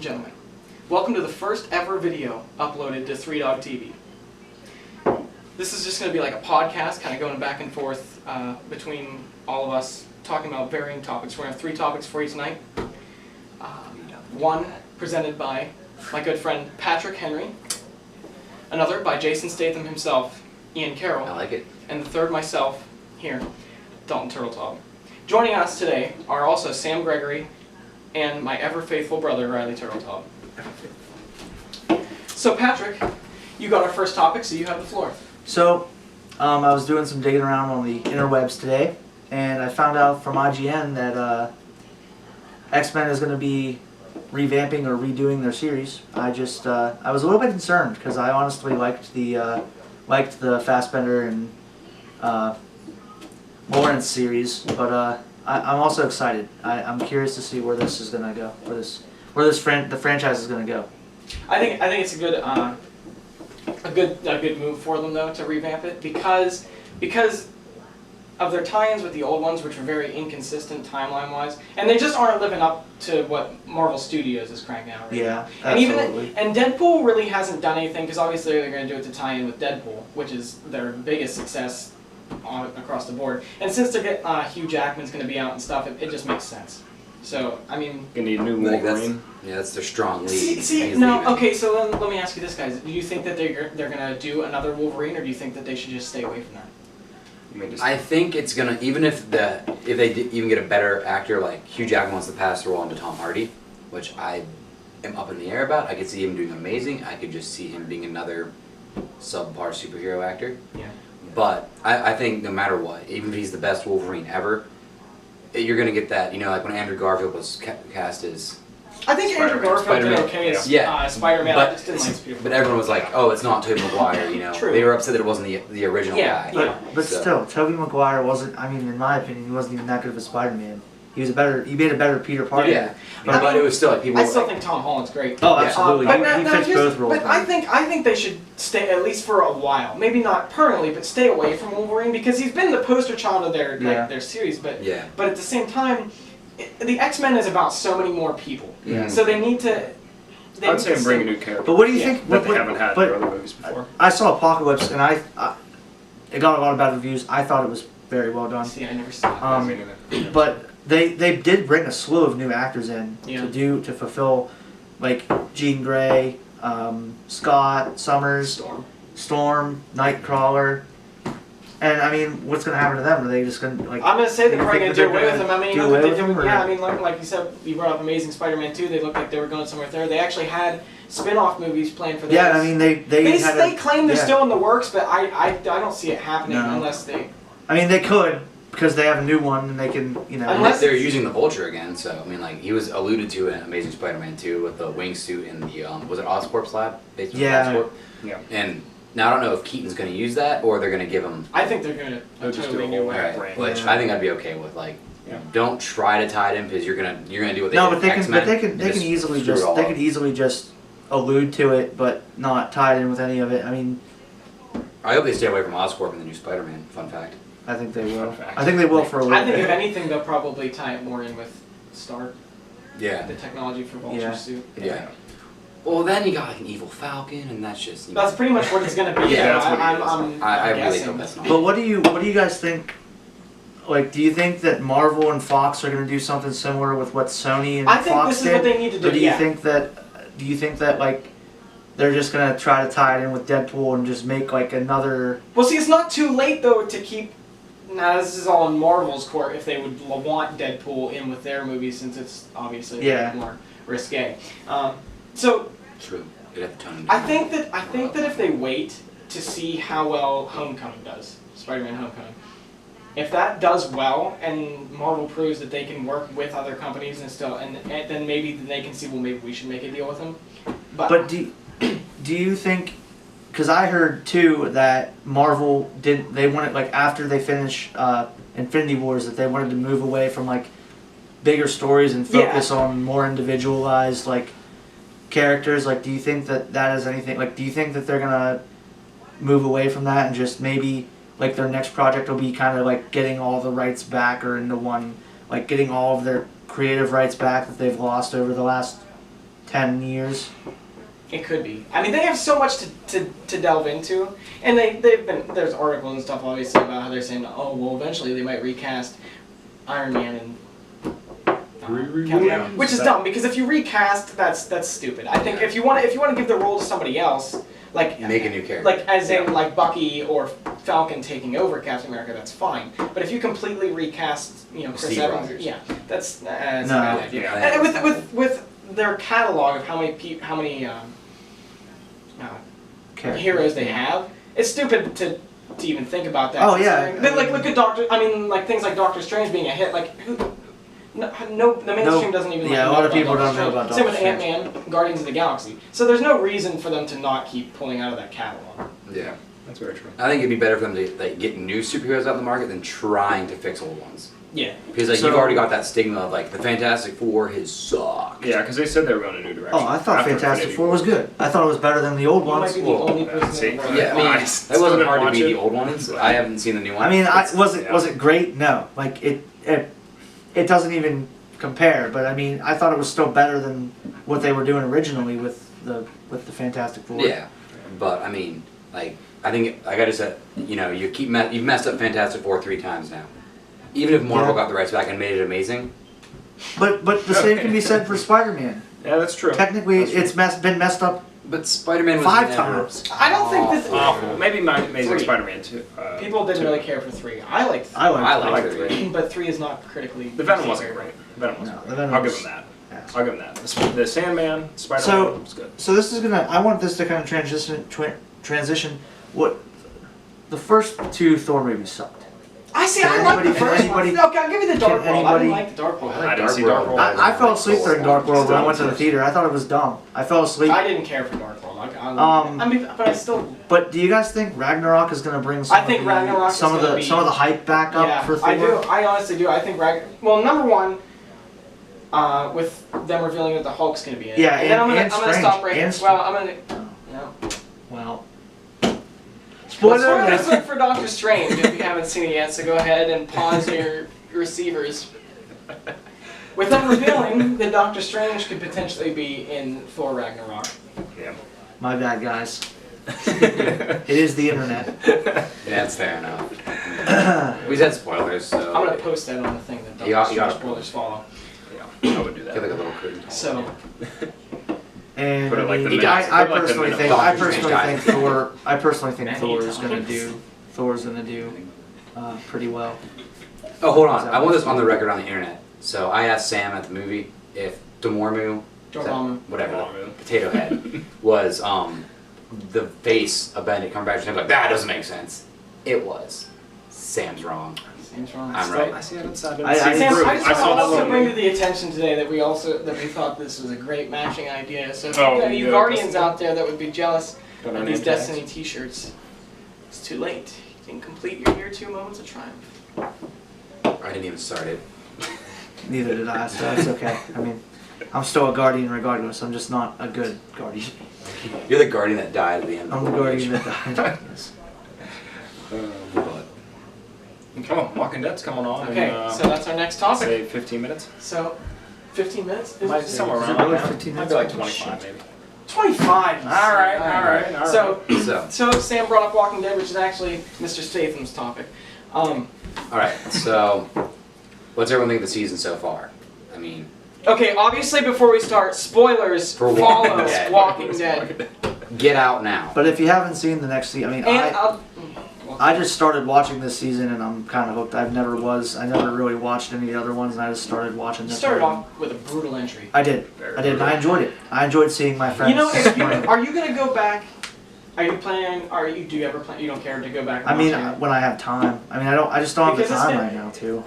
and gentlemen. Welcome to the first ever video uploaded to 3Dog TV. This is just going to be like a podcast, kind of going back and forth between all of us, talking about varying topics. We're going to have 3 topics for you tonight. One presented by my good friend Patrick Henry. Another by Jason Statham himself, Ian Carroll. I like it. And the third myself, here, Dalton Turtletop. Joining us today are also Sam Gregory and my ever-faithful brother, Riley Turtletop. So Patrick, you got our first topic, so you have the floor. So, I was doing some digging around on the interwebs today, and I found out from IGN that X-Men is going to be revamping or redoing their series. I was a little bit concerned because I honestly liked the Fassbender and Lawrence series, but I'm also excited. I'm curious to see where this is going to go, where the franchise is going to go. I think it's a good move for them though to revamp it because of their tie-ins with the old ones, which were very inconsistent timeline-wise, and they just aren't living up to what Marvel Studios is cranking out right now. Absolutely. And Deadpool really hasn't done anything because obviously they're going to do it to tie in with Deadpool, which is their biggest success across the board. And since they're getting Hugh Jackman's going to be out and stuff, it just makes sense. So I mean, you need a new Wolverine. That's their strong lead. Okay. So then let me ask you this, guys: do you think that they're going to do another Wolverine, or do you think that they should just stay away from that? I think it's gonna, even if they even get a better actor, like Hugh Jackman wants to pass the role on to Tom Hardy, which I am up in the air about. I could see him doing amazing. I could just see him being another subpar superhero actor. Yeah. But I think no matter what, even if he's the best Wolverine ever, you're gonna get that. You know, like when Andrew Garfield was cast as. I think Andrew Garfield did okay as Spider-Man. I just didn't like Spider-Man. But everyone was like, "Oh, it's not Tobey Maguire." You know, True. They were upset that it wasn't the original guy. But still, Tobey Maguire wasn't. I mean, in my opinion, he wasn't even that good of a Spider-Man. He made a better Peter Parker. Yeah, but it was still like people. I still think Tom Holland's great. Oh, absolutely. He fits both roles. But I think they should stay at least for a while. Maybe not permanently, but stay away from Wolverine because he's been the poster child of their series. But at the same time, the X-Men is about so many more people. Yeah. So they need to. I'd say bring a new character. But what do you think? That they haven't had in their other movies before. I saw Apocalypse, and it got a lot of bad reviews. I thought it was very well done. See, I never saw it. But they did bring a slew of new actors in to fulfill, like Jean Grey, Scott Summers, Storm, Nightcrawler. And I mean, what's going to happen to them? Are they just going to like? I'm going to say they're probably going to do away with them. I mean, I mean, like you said, you brought up Amazing Spider-Man 2. They looked like they were going somewhere there. They actually had spin-off movies planned for this. Yeah, I mean, they claim they're still in the works, but I don't see it happening unless they. I mean, they could because they have a new one and they can Unless they're using the Vulture again, so I mean, like he was alluded to in Amazing Spider-Man 2 with the wingsuit and the was it Oscorp's lab? Based on Oscorp? Yeah. And. Now, I don't know if Keaton's going to use that, or they're going to give him... I think they're going to totally new way. Which I think I'd be okay with. Like, don't try to tie it in because you're gonna do what they did with X-Men. They can easily just allude to it, but not tie it in with any of it. I mean... I hope they stay away from Oscorp in the new Spider-Man, fun fact. I think they will. I think they will for a little bit. I think if anything, they'll probably tie it more in with Stark. Yeah. The technology for Vulture's suit. Yeah. Well, then you got like an evil Falcon, and that's just... That's pretty much what it's going to be. That's what I really hope that's not. But what do you guys think? Like, do you think that Marvel and Fox are going to do something similar with what Sony and Fox did? I think this is what they need to do. Or do you think that like they're just going to try to tie it in with Deadpool and just make like another? Well, see, it's not too late though to keep. Now this is all in Marvel's court if they would want Deadpool in with their movie since it's obviously a bit more risque. So true. I think that if they wait to see how well Homecoming does, Spider-Man Homecoming, if that does well and Marvel proves that they can work with other companies and then maybe they can see, well, maybe we should make a deal with them. But do you think? Because I heard too that Marvel they wanted, like, after they finish Infinity Wars, that they wanted to move away from like bigger stories and focus on more individualized like characters. Like, do you think that is anything? Like, do you think that they're gonna move away from that and just maybe like their next project will be kind of like getting all the rights back or into one, like getting all of their creative rights back that they've lost over the last 10 years. It could be. I mean, they have so much to delve into, and there's articles and stuff obviously about how they're saying, oh well, eventually they might recast Iron Man and Captain America, which is dumb because if you recast, that's stupid. I think if you want to give the role to somebody else, like Make a new character. like as in like Bucky or Falcon taking over Captain America, that's fine. But if you completely recast, Chris Steve Evans, Rogers. yeah, that's a No. bad idea. Yeah. And with their catalog of how many heroes they have, it's stupid to even think about that. Oh, yeah. Then, like look at things like Doctor Strange being a hit. Like no, the mainstream doesn't even. Yeah, like, a lot of know people about don't know Doctor about Strange. Doctor Same with Ant-Man, Guardians of the Galaxy. So there's no reason for them to not keep pulling out of that catalog. Yeah. That's very true. I think it'd be better for them to like get new superheroes out in the market than trying to fix old ones. Yeah. Because like So- you've already got that stigma of like the Fantastic Four has sucked. Yeah, because they said they were going a new direction. Oh, I thought after Fantastic Infinity Four was good. I thought it was better than the old You might ones. be the Well, only person. see, in the world. Yeah, I mean, I it still wasn't didn't hard to watch beat it. the old ones. I haven't seen the new one. I mean, was yeah. it great? No, like it doesn't even compare. But I mean, I thought it was still better than what they were doing originally with the Fantastic Four. Yeah, but I mean, like I think like I just said, you've messed up Fantastic Four 3 times now. Even if Marvel Yeah. got the rights back and made it amazing. But the same can be said for Spider-Man. Yeah, that's true. Technically, That's true. it's been messed up But Spider-Man was 5 never times. I don't think that Awful. Maybe Amazing 3. Spider-Man 2. people didn't really care for 3. I liked 3. I like. I I like like 3. But 3 is not critically. The Venom wasn't great. Venom wasn't No, great. the Venom I'll give was- him that. Yes. I'll give him that. The Sandman, Spider-Man So- was good. So this is gonna. I want this to kind of transition. What the first 2 Thor movies sucked. I see. Can I like the anybody- first can one. anybody- Okay, I'll give you the Dark can World. I didn't anybody- like the Dark World. I didn't see Dark World. I fell asleep during Dark World when I went to the Still. theater. I thought it was dumb. I fell asleep. I didn't care for Dark World. I mean, but I still. But do you guys think Ragnarok is gonna bring some I think of the, Ragnarok is some of gonna the be- some of the hype back up Yeah, for Thor? I do. I honestly do. I think well, number one, with them revealing that the Hulk's gonna be in it. Yeah, and then I'm gonna Strange, stop right here. and Well, I'm gonna. No. Well, Spoiler spoiler. alert for Doctor Strange if you haven't seen it yet, so go ahead and pause your receivers. With them revealing that Doctor Strange could potentially be in Thor Ragnarok. Yeah. My bad, guys. It is the internet. Yeah, that's fair enough. We said spoilers, so I'm gonna post that on the thing that You Doctor gotta- Strange spoilers follow. Yeah, I would do get that. like a little curtain. So, And Put it like I, the mean, minutes- I put it like the personally minutes. think I Doctor personally Strange think Thor. I personally think Many Thor is gonna times. do. Thor's gonna do pretty well. Oh, hold on. I want this on the record on the internet. So I asked Sam at the movie if Dormammu, Dormammu. whatever, Dormammu. Potato Head, was the face of Benedict Cumberbatch. And I was like, that doesn't make sense. It was. Sam's wrong. Sam's wrong. I'm right. I see. I didn't see it. I- Sam, Bruce, I just I want saw to that also little bring to movie. the attention today that we thought this was a great matching idea. So if Oh, you got you yeah, Guardians Destiny. out there that would be jealous Got our of these name tags. Destiny T-shirts, it's too late. You didn't complete your year 2 moments of triumph. I didn't even start it. Neither did I, so it's okay. I mean, I'm still a guardian regardless. I'm just not a good guardian. You're the guardian that died at the end of I'm the the voyage. guardian that died. Yes. But Come on, Walking Dead's coming on. Okay, in, so that's our next topic. say 15 minutes. So, 15 minutes? Might somewhere Is it around really that. 15 Might minutes? be like 25 maybe. 25. All right. So Sam brought up Walking Dead, which is actually Mr. Statham's topic. alright, so what's everyone think of the season so far? I mean, Okay, obviously before we start, spoilers For Walking follow Dead. Walking Dead. get out now. But if you haven't seen the next season, I mean, And I just started watching this season and I'm kind of hooked. I never really watched any of the other ones, and I just started watching you this started one. off with a brutal entry. I did, and I enjoyed it. I enjoyed seeing my friends. You know, if you, swim. are you gonna go back? Are you planning? Do you ever plan? You don't care to go back? And I mean, watch it? when I have time. I mean, I just don't have the Because it's time been- right now too.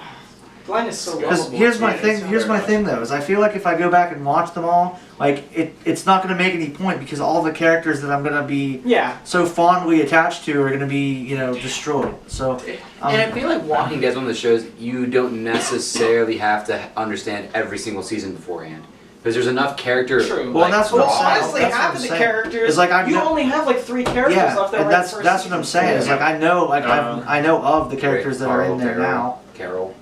Glenn is so Because lovable. here's my Yeah, thing. it's Here's my very thing though, is I feel like if I go back and watch them all, like it's not gonna make any point because all the characters that I'm gonna be Yeah. so fondly attached to are gonna be, destroyed. So, And I feel like Walking Dead's one of the shows you don't necessarily have to understand every single season beforehand. Because there's enough character. True. Well, that's what Well, I'm saying. honestly, That's what half I'm of the saying. characters. It's like I've you ne- only have like 3 characters yeah, left that and were in that's the first what I'm season. saying. It's like I know, like I know of the characters that are in there now. Carol,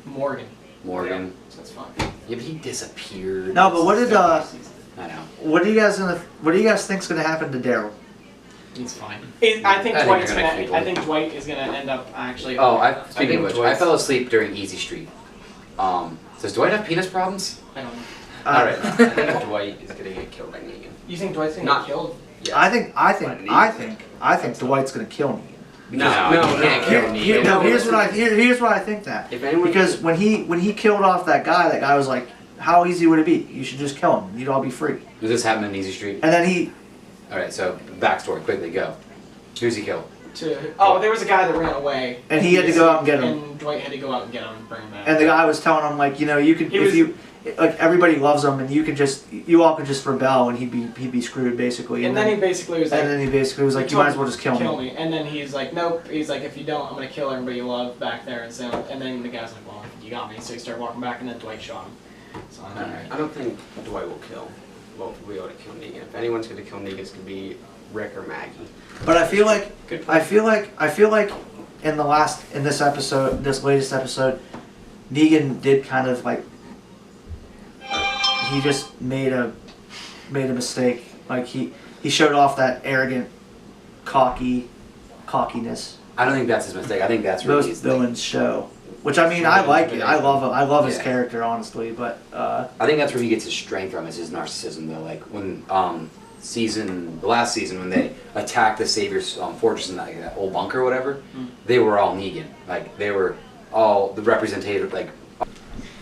Morgan. Morgan. That's fine. Yeah, but he disappeared. No, but what did I know. What do you guys think's gonna happen to Daryl? He's fine. I think I think Dwight's they're gonna gonna. keep I him. think Dwight is gonna end up actually. Oh, think speaking of which, I Dwight's- fell asleep during Easy Street. Does Dwight have penis problems? I don't know. Alright. I think Dwight is gonna get killed by Negan. You think Dwight's gonna Not- get killed? Yeah. I think Dwight's gonna kill Negan. No, you can't kill Negan. Here's what I think that. If anyone Because when he killed off that guy was like, how easy would it be? You should just kill him. You'd all be free. Does this happen in Easy Street? And then he, Alright, so backstory, quickly, go. Who's he killed? There was a guy that ran away. and he had to go out and get him. And Dwight had to go out and get him and bring him back. And the guy was telling him like, you could like everybody loves him, and you all could just rebel, and he'd be screwed basically. And then he basically was like. And then he basically was like, you might as well just kill me. And then he's like, nope. He's like, if you don't, I'm gonna kill everybody you love back there. And then the guy's like, well, you got me. So he started walking back, and then Dwight shot him. So Alright. I don't think Dwight will kill. Well, we ought to kill Negan. If anyone's gonna kill Negan, it's gonna be Rick or Maggie. But I feel like Good point. I feel like in this latest episode, Negan did kind of like he just made a mistake. Like he showed off that arrogant, cockiness. I don't think that's his mistake. I think that's really Most his villains show. Which I mean, I like it. I love his Yeah. character, honestly. But I think that's where he gets his strength from, is his narcissism, though. Like when the last season when they attacked the Savior's fortress in that old bunker or whatever, they were all Negan. Like they were all the representative. Like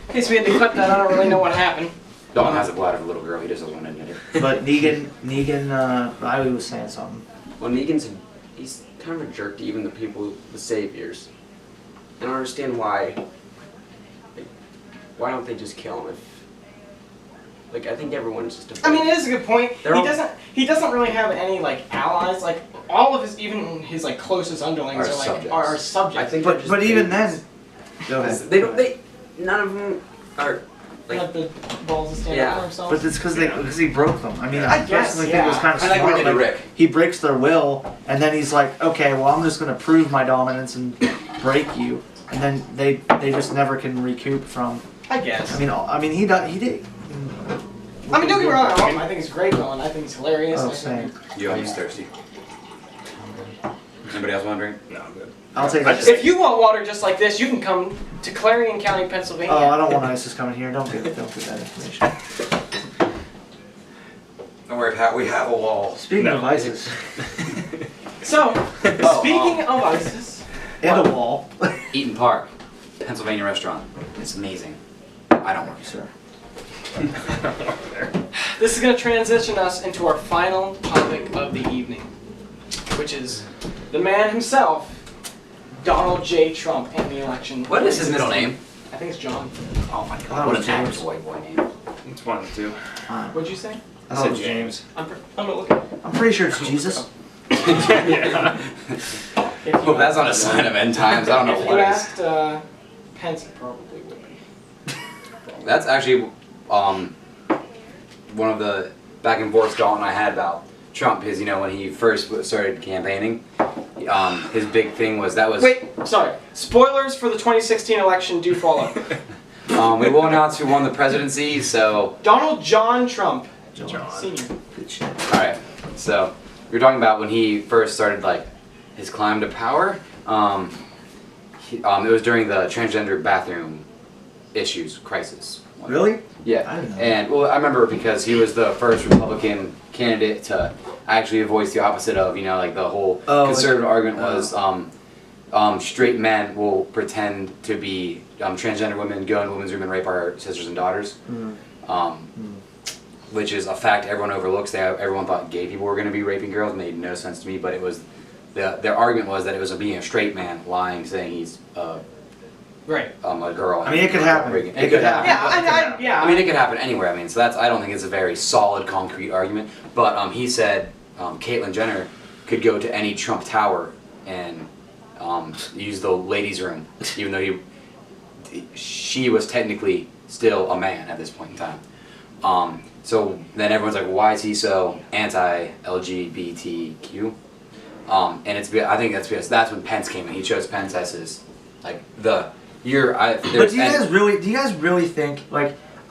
Okay, so we had to cut that. I don't really know what happened. Dawn has a blood of a little girl. He doesn't want to admit it. but Negan, Riley was saying something. Well, he's kind of a jerk to even the people, the saviors. I don't understand why. Like, why don't they just kill him? I think everyone's just. I mean, it is a good point. They're all- He doesn't really have any like allies. Like all of his, even his like closest underlings Are are like subjects. are subjects. I think. they're But just but even babies. then, go ahead. They don't. None of them are. Like, Like, the balls to stand Yeah. up for himself. But it's because he broke them. I mean, I I guess, personally think it was yeah. kind of I like smart. what he did to like, Rick. he breaks their will, and then he's like, okay, well, I'm just going to prove my dominance and break you, and then they just never can recoup from. I guess. I mean, he did. I mean, don't get me wrong. I love him. I think he's a great villain. I think he's hilarious. Oh, I same. think- Yo, he's thirsty. Anybody else want a drink? No, I'm good. I'll take I it. just- If you want water just like this, you can come to Clarion County, Pennsylvania. Oh, I don't want ISIS coming here. Don't give that information. Don't worry, Pat. We have a wall. Speaking No. of ISIS So, speaking of ISIS, and a wall, Eaton Park, Pennsylvania restaurant. It's amazing. I don't work here. sir. this is going to transition us into our final topic of the evening, which is the man himself, Donald J. Trump, and the election. What is his middle name? I think it's John. Oh my Oh, god, what an James. average white boy name. It's one of the two. What'd you say? I Oh, said it's James. I'm gonna look it up. I'm pretty sure it's Jesus. Yeah. If you Well, that's not a sign of end times. I don't know If what you is. asked Pence, it probably would be. That's actually one of the back and forth Dalton and I had about Trump is, when he first started campaigning, his big thing was Wait, sorry. Spoilers for the 2016 election do follow. we will announce who won the presidency, so Donald John Trump, John. Senior. Good shit. alright. So we were talking about when he first started his climb to power. It was during the transgender bathroom issues crisis. Really? Yeah, I didn't know and well, I remember because he was the first Republican candidate to actually voice the opposite of, the whole conservative argument was straight men will pretend to be transgender women, go in women's room and rape our sisters and daughters, which is a fact everyone overlooks. Everyone thought gay people were going to be raping girls. Made no sense to me, but it was their argument was that it was being a straight man lying, saying he's Right. a girl. I mean, it could happen. It could happen. Yeah, I mean, it could happen anywhere. I mean, so I don't think it's a very solid, concrete argument. But he said Caitlyn Jenner could go to any Trump tower and use the ladies' room, even though she was technically still a man at this point in time. So then everyone's like, why is he so anti-LGBTQ? And I think that's because that's when Pence came in. He chose Pence as his But do you guys really think,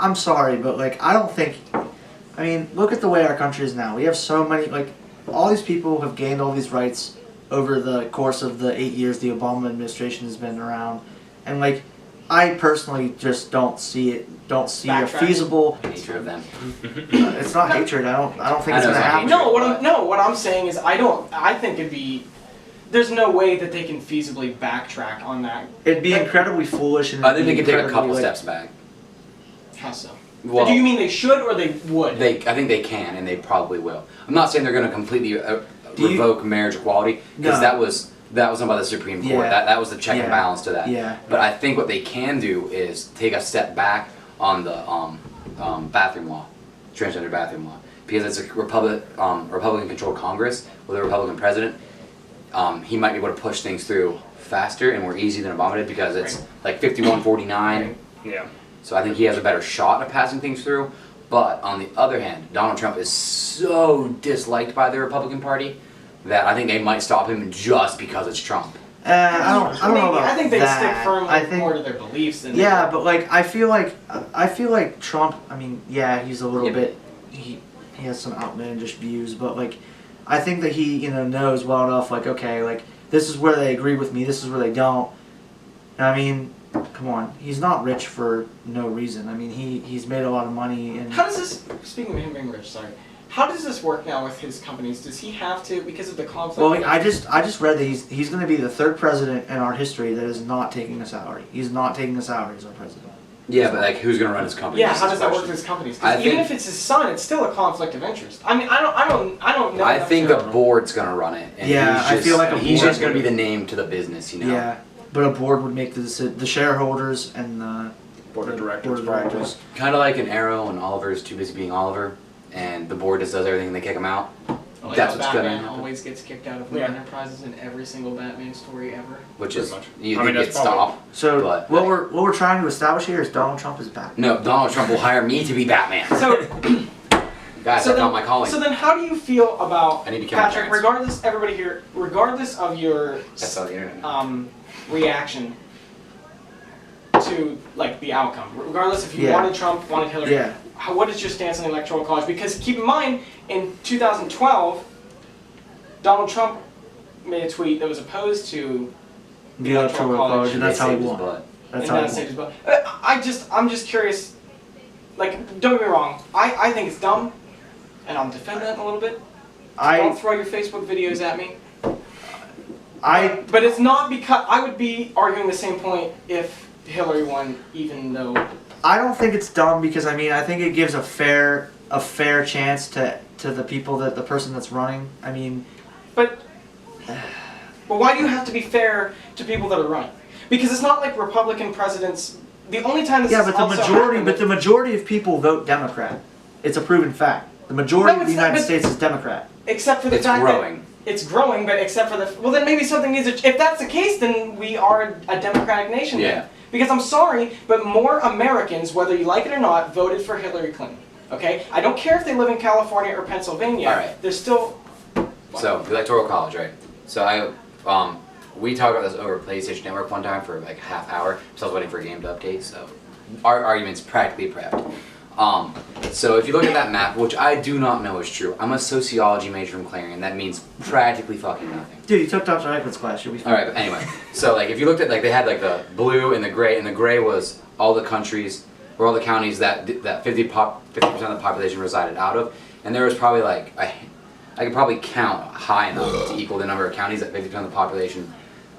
I'm sorry, but I don't think I mean, look at the way our country is now. We have so many, like, all these people have gained all these rights over the course of the 8 years the Obama administration has been around. And, like, I personally just don't see a Backtracking. feasible. Nature of them. It's not hatred. I don't think I it's know gonna it's not happen. hatred. What I'm saying is I think it'd be, there's no way that they can feasibly backtrack on that. It'd be incredibly foolish. And I think they could take a incredibly, couple like, steps back. How so? Well, Do you mean they should or they would? I think they can, and they probably will. I'm not saying they're going to completely Do you- revoke marriage equality, because No. that was done by the Supreme Court. Yeah. That was the check and Yeah. balance to that. Yeah. But I think what they can do is take a step back on the bathroom law, transgender bathroom law, because it's a Republican-controlled Congress with a Republican president. He might be able to push things through faster and more easy than Obama did, because it's like 51-49. Yeah. So I think he has a better shot of passing things through. But on the other hand, Donald Trump is so disliked by the Republican Party that I think they might stop him just because it's Trump. I don't know about I think they that. stick firmly I think, more to their beliefs than yeah, but like I feel like Trump. I mean, yeah, he's a little Yeah. bit. He has some outlandish views, but like I think that he knows well enough. Like, okay, like this is where they agree with me. This is where they don't. And I mean, come on, he's not rich for no reason. I mean, he's made a lot of money. And How does this, speaking of him being rich, sorry, how does this work now with his companies? Does he have to, because of the conflict? well, I just read that he's going to be the third president in our history that is not taking a salary. He's not taking a salary as our president. Yeah, but like, who's going to run his company? Yeah, That's how the does that work question. with his companies? I 'Cause even think- if it's his son, it's still a conflict of interest. I mean, I don't know. I enough think to- the board's going to run it. And Yeah, he's I just, feel like a he's board just going to would- be the name to the business, you know? Yeah, but a board would make the shareholders and the Board of the directors. board of directors. Kind of like an Arrow and Oliver's too busy being Oliver, and the board just does everything and they kick him out. Like That's how what's going to Batman happen. always gets kicked out of Yeah. Enterprises in every single Batman story ever. Which Pretty is, much. you I mean, get that's probably- stopped. So But, what like- we're trying to establish here is Donald Trump is back. No, Donald Trump will hire me to be Batman. So, Guys, so that's then, not my calling. so then how do you feel about, I need to kill my Patrick, parents. regardless, everybody here, regardless of your That's on the internet. reaction to like the outcome, regardless if you Yeah. wanted Trump, wanted Hillary, Yeah. what is your stance on the Electoral College? Because keep in mind, in 2012, Donald Trump made a tweet that was opposed to The electoral college, and that's how he Saved his won. butt. That's and how he that's won. it as well. I'm just curious. Like, don't get me wrong. I think it's dumb, and I'll defend that a little bit. Don't throw your Facebook videos at me. But it's not because I would be arguing the same point if Hillary won, even though. I don't think it's dumb because I mean I think it gives a fair chance to the people that the person that's running. I mean, But why do you have to be fair to people that are running? Because it's not like Republican presidents. The only time this yeah, has but the also majority happened- of people vote Democrat. It's a proven fact. The majority No, of the it's not, United but- States is Democrat. except for the It's fact growing. that it's growing, but except for the well, then maybe something needs to. If that's the case, then we are a democratic nation. Yeah. Then. Because I'm sorry, but more Americans, whether you like it or not, voted for Hillary Clinton. Okay, I don't care if they live in California or Pennsylvania. All right. They're still. So, the Electoral College, right? So we talked about this over PlayStation Network one time for like a half hour, so I was waiting for a game to update, so our argument's practically prepped. So if you look at that map, which I do not know is true, I'm a sociology major from Clarion, that means practically fucking nothing. Dude, you took Dr. Eichmann's class. You'll be fine. Alright, but anyway, so like if you looked at, like they had like the blue and the gray was all the countries, or all the counties that 50% of the population resided out of, and there was probably like, I could probably count high enough to equal the number of counties that 50% of the population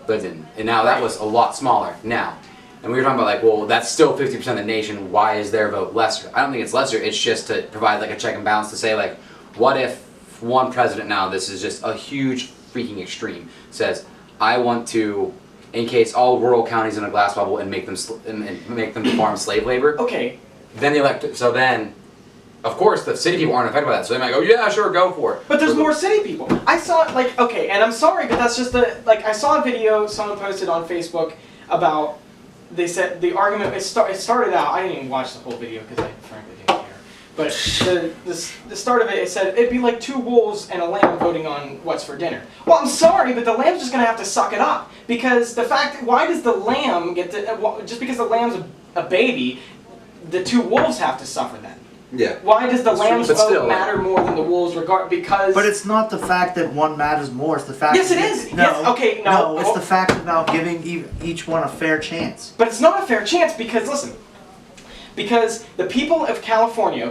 lived in. And now that was a lot smaller now. And we were talking about like, well, that's still 50% of the nation, why is their vote lesser? I don't think it's lesser, it's just to provide like a check and balance to say like, what if one president now, this is just a huge freaking extreme, says, I want to encase all rural counties in a glass bubble and make them farm slave labor. Okay. Then the of course, the city people aren't affected by that, so they might go, yeah, sure, go for it. But there's more city people. I saw like okay, and I'm sorry, but that's just I saw a video someone posted on Facebook about. They said the argument. It started out. I didn't even watch the whole video because I frankly didn't care. But the start of it said it'd be like two wolves and a lamb voting on what's for dinner. Well, I'm sorry, but the lamb's just gonna have to suck it up because the fact. Why does the lamb get to just because the lamb's a baby, the two wolves have to suffer then? Yeah. Why does the That's true, Lambs but vote still, matter more than the Wolves because? But it's not the fact that one matters more. It's the fact. Yes, it that, is. No, Yes, okay, no. it's the fact about giving each one a fair chance. But it's not a fair chance because listen. Because the people of California,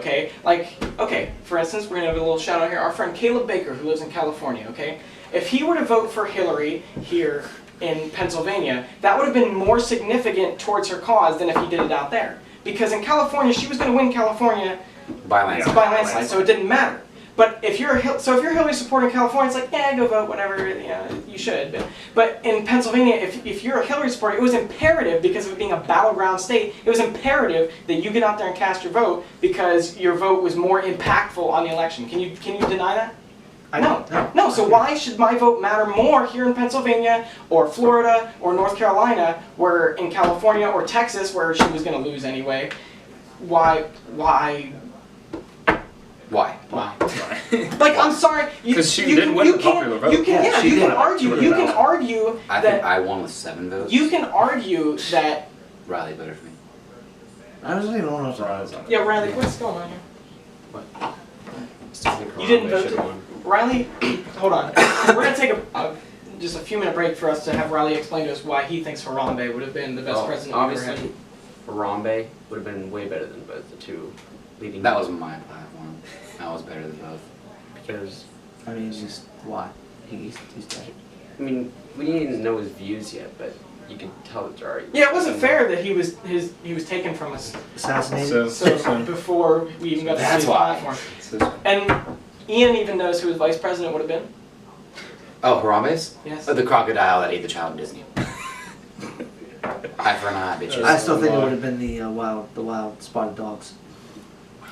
for instance, we're gonna have a little shout out here. Our friend Caleb Baker, who lives in California, okay? If he were to vote for Hillary here in Pennsylvania, that would have been more significant towards her cause than if he did it out there. Because in California, she was gonna win California By landslide. by landslide, so it didn't matter. But if you're a Hillary supporter in California, it's like, yeah, go vote, whatever, you should. But in Pennsylvania, if you're a Hillary supporter, it was imperative, because of it being a battleground state, it was imperative that you get out there and cast your vote because your vote was more impactful on the election. Can you deny that? No. So why should my vote matter more here in Pennsylvania or Florida or North Carolina, where in California or Texas, where she was going to lose anyway? Why? Why? Like, I'm sorry. Because she did win the popular vote. You can She would've argue I that think I won with 7 votes. you can argue that. Riley voted for me. I wasn't even on those. Yeah, Riley, what's going on here? Still think You didn't Harambe vote should've to- won. Riley, hold on. We're gonna take just a few minute break for us to have Riley explain to us why he thinks Harambe would have been the best Well, president we've ever had. obviously, Harambe would have been way better than both the two leading. That was my platform. That was better than both. because I mean, just why? He's dead. I mean, we didn't even know his views yet, but you could tell that there are. Yeah, it wasn't fair that he was taken from us Assassinated. so before we even got to see That's his why. platform. And Ian even knows who his vice president would have been. Oh, Harambe's? Yes. The crocodile that ate the child in Disney. Eye for an eye, bitches. I still think it would have been the wild spotted dogs.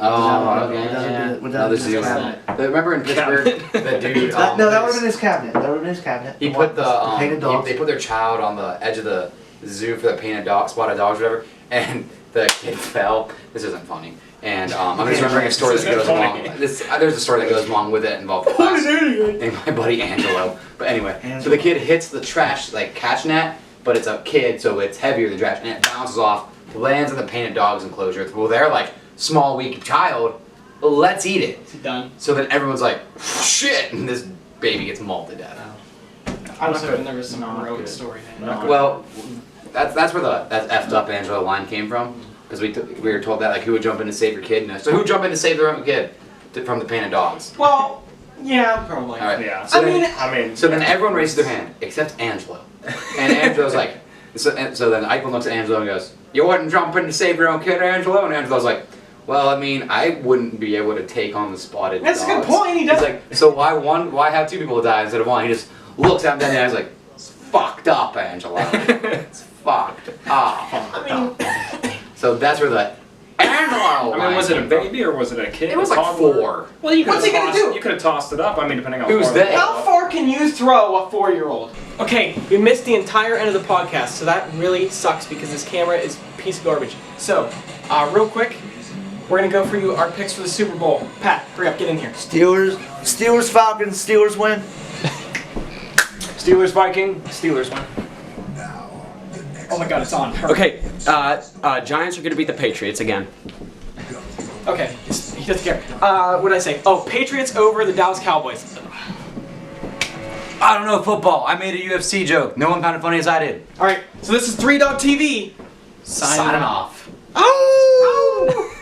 Oh, Would okay. that have Yeah. been- would that No, have this been is his the cabinet? But remember in Pittsburgh, the dude. No, that would have been his cabinet. That would have been his cabinet. He The put the painted dogs. they put their child on the edge of the zoo for the painted dog, spotted dogs, or whatever, and the kid fell. This isn't funny. And I'm just remembering a story that goes along. There's a story that goes along with it involved class. And my buddy Angelo. But anyway, so the kid hits the trash like catch net, but it's a kid, so it's heavier than trash, and it bounces off, lands in the painted dogs enclosure. Well, they're like small, weak child. Let's eat it. Is he done? So then everyone's like, shit, and this baby gets mauled to death. I was hoping there was some heroic story. Well, that's where that's effed up Angelo line came from, because we were told that like who would jump in to save your kid. So who would jump in to save their own kid from the painted dogs? Well, yeah, probably. All right. Yeah. So I then, mean, so then everyone raises their hand except Angelo, and Angelo's like, so then Eichmann looks at Angelo and goes, "You wouldn't jump in to save your own kid, Angelo?" And Angelo's like, "Well, I mean, I wouldn't be able to take on the spotted That's dogs." a good point. He He's does. like, so why have 2 people die instead of 1? He just looks at him and he's like, it's fucked up, Angelo. It's fucked up. I mean, So that's where the Angelo I mean, was it a line came baby or was it a kid? It was a like toddler? 4. Well, you could What's he gonna do? You could have tossed it up. I mean, depending on Who's far they? how far can you throw a 4-year-old? Okay, we missed the entire end of the podcast, so that really sucks because this camera is a piece of garbage. So, real quick, we're gonna go for you our picks for the Super Bowl. Pat, hurry up, get in here. Steelers, Falcons, Steelers win. Steelers, Viking, Steelers win. Oh my God, it's on. Hurry. Okay, Giants are going to beat the Patriots again. Okay, he doesn't care. What did I say? Oh, Patriots over the Dallas Cowboys. I don't know football. I made a UFC joke. No one found it funny as I did. All right, so this is 3 Dog TV. Signing off. Oh!